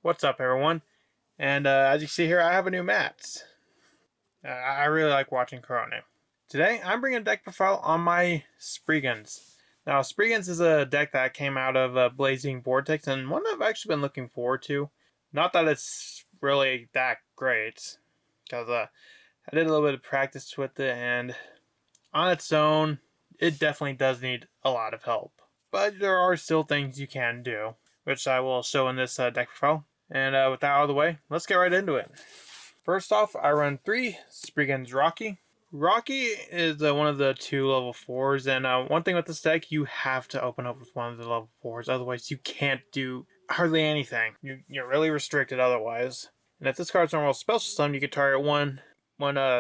What's up, everyone? And as you see here, I have a new mat. I really like watching Corona. Today, I'm bringing a deck profile on my Springans. Now, Springans is a deck that came out of Blazing Vortex, and one I've actually been looking forward to. Not that it's really that great, because I did a little bit of practice with it, and on its own, it definitely does need a lot of help. But there are still things you can do, which I will show in this deck profile. And with that out of the way, let's get right into it. First off, I run 3 Springan's Rocky. Rocky is one of the 2 level 4s, and one thing with this deck, you have to open up with one of the level 4s, otherwise you can't do hardly anything. You're really restricted otherwise. And if this card's normal special summon, you can target one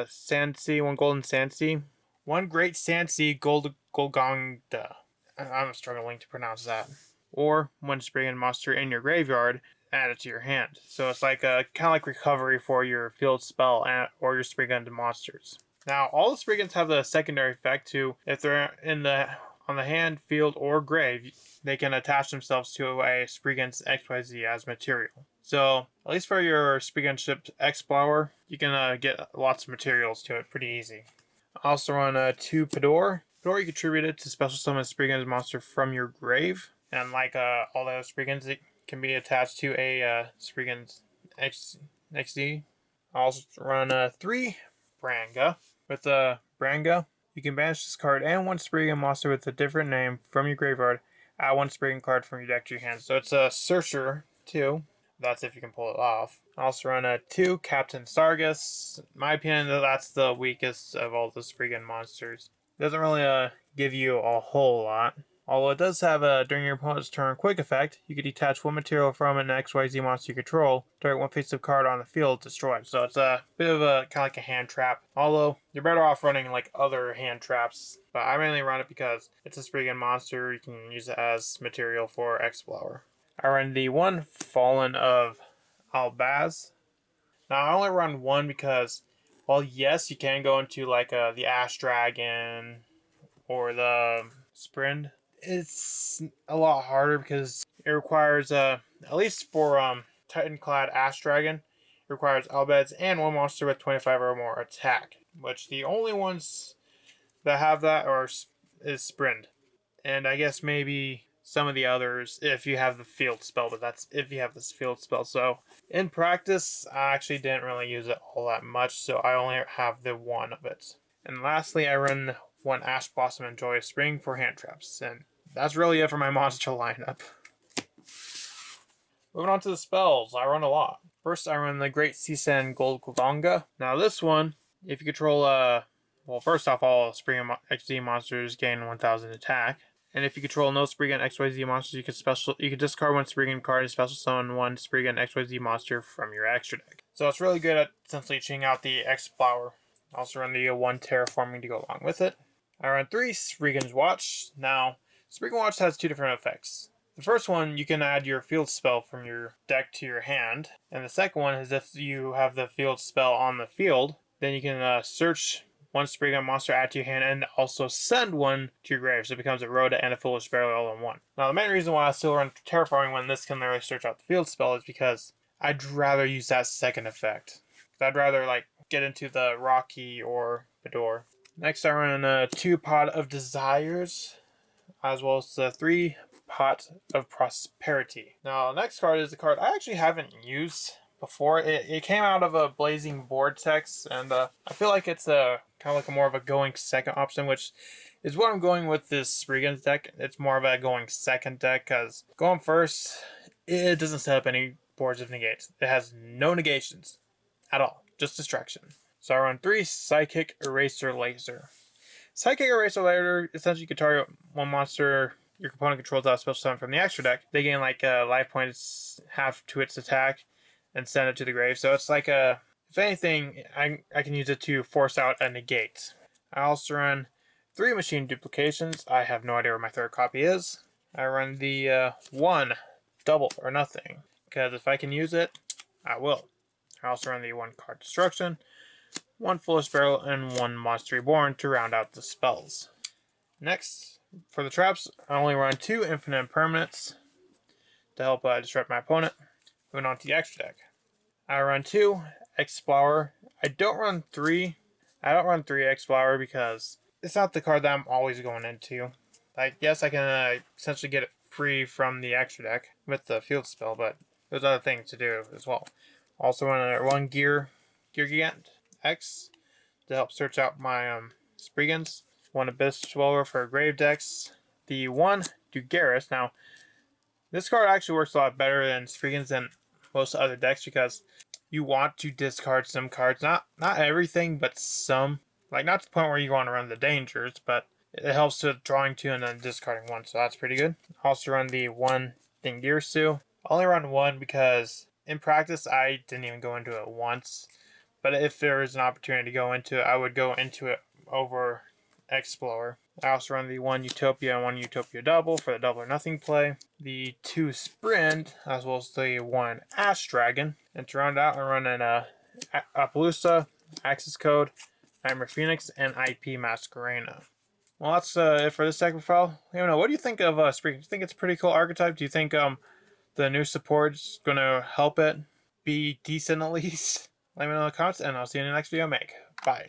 Sand Sea, one Golden Sand Sea, one Great Sand Sea Golgonda. I'm struggling to pronounce that. Or one Springan monster in your graveyard, add it to your hand. So it's like kind of like recovery for your field spell or your Springan monsters. Now, all the Springans have the secondary effect to, if they're on the hand, field, or grave, they can attach themselves to a Springan's XYZ as material. So, at least for your Springan ship Explorer, you can get lots of materials to it pretty easy. I also run 2 Feruary. Feruary, you contribute it to special summon a Springan's monster from your grave. And like all those Springans, it can be attached to a Springan's XD. I also run 3 Branga. With Branga, you can banish this card and one Springan monster with a different name from your graveyard. Add one Springan card from your deck to your hand. So it's a Searcher too. That's if you can pull it off. I also run 2 Captain Sargus. In my opinion, that's the weakest of all the Springan monsters. It doesn't really give you a whole lot. Although it does have a during your opponent's turn quick effect, you can detach one material from an XYZ monster you control, target one face of card on the field, destroy it. So it's a bit of a kind of like a hand trap. Although you're better off running like other hand traps, but I mainly run it because it's a Springan monster. You can use it as material for Explorer. I run the 1 Fallen of Albaz. Now I only run 1 because, well, yes, you can go into like the Ash Dragon or the Springan. It's a lot harder because it requires, at least for Titan-clad Ash Dragon, it requires Albeds and 1 monster with 25 or more attack, which the only ones that have that is Springan. And I guess maybe some of the others if you have the field spell, but that's if you have this field spell. So in practice, I actually didn't really use it all that much, so I only have the 1 of it. And lastly, I run 1 Ash Blossom and Joyous Spring for hand traps, and that's really it for my monster lineup. Moving on to the spells, I run a lot. First, I run the Great Seasand Golgonda. Now this one, if you control, well, first off, all Springan XD monsters gain 1000 attack. And if you control no Springan XYZ monsters, you can discard 1 Springan card and special summon 1 Springan XYZ monster from your extra deck. So it's really good at essentially cheating out the Explorer. I also run the 1 Terraforming to go along with it. I run 3 Springan's Watch. Now, Springan Watch has 2 different effects. The first one, you can add your field spell from your deck to your hand. And the second one is if you have the field spell on the field, then you can search 1 Springan monster, add to your hand, and also send 1 to your grave. So it becomes a Rhoda and a Foolish Burial all in 1. Now, the main reason why I still run Terraforming when this can literally search out the field spell is because I'd rather use that second effect. I'd rather like get into the Rocky or Feruary. Next, I run 2 Pot of Desires, as well as the 3 Pot of Prosperity. Now, the next card is the card I actually haven't used before. It came out of a Blazing Vortex, and I feel like it's kind of like more of a going second option, which is what I'm going with this Springan's deck. It's more of a going second deck, because going first, it doesn't set up any boards of negates. It has no negations at all, just destruction. So I run 3 Psychic Eraser Laser. Psychic Eraser Laser, essentially you can target 1 monster your opponent controls out a special summon from the extra deck. They gain like life points, half to its attack, and send it to the grave. So it's like if anything, I can use it to force out a negate. I also run 3 Machine Duplications. I have no idea where my 3rd copy is. I run the 1 Double or Nothing, because if I can use it, I will. I also run the 1 Card Destruction, 1 Foolish Burial, and 1 Monster Reborn to round out the spells. Next, for the traps, I only run 2 Infinite Impermanents to help disrupt my opponent. Moving on to the extra deck. I run 2 Explorer. I don't run 3. I don't run 3 Explorer because it's not the card that I'm always going into. Like, yes, I can essentially get it free from the extra deck with the field spell, but there's other things to do as well. Also run 1 Gear Gigant X to help search out my Sprigans. 1 Abyss Swallower for grave decks. The 1 Dugaris. Now, this card actually works a lot better than Sprigans than most other decks because you want to discard some cards. Not everything, but some. Like, not to the point where you want to run the dangers, but it helps to drawing 2 and then discarding 1, so that's pretty good. Also run the 1 Dingirsu. I only run 1 because in practice I didn't even go into it once. But if there was an opportunity to go into it, I would go into it over Explorer. I also run the 1 Utopia and 1 Utopia double for the double or nothing play. The 2 Sprint, as well as the 1 Ash Dragon. And to round out, I run an Appaloosa, Access Code, Nightmare Phoenix, and IP Masquerena. Well, that's it for this deck profile. What do you think of Springan? Do you think it's a pretty cool archetype? Do you think the new support's going to help it be decent at least? Let me know in the comments, and I'll see you in the next video I make. Bye.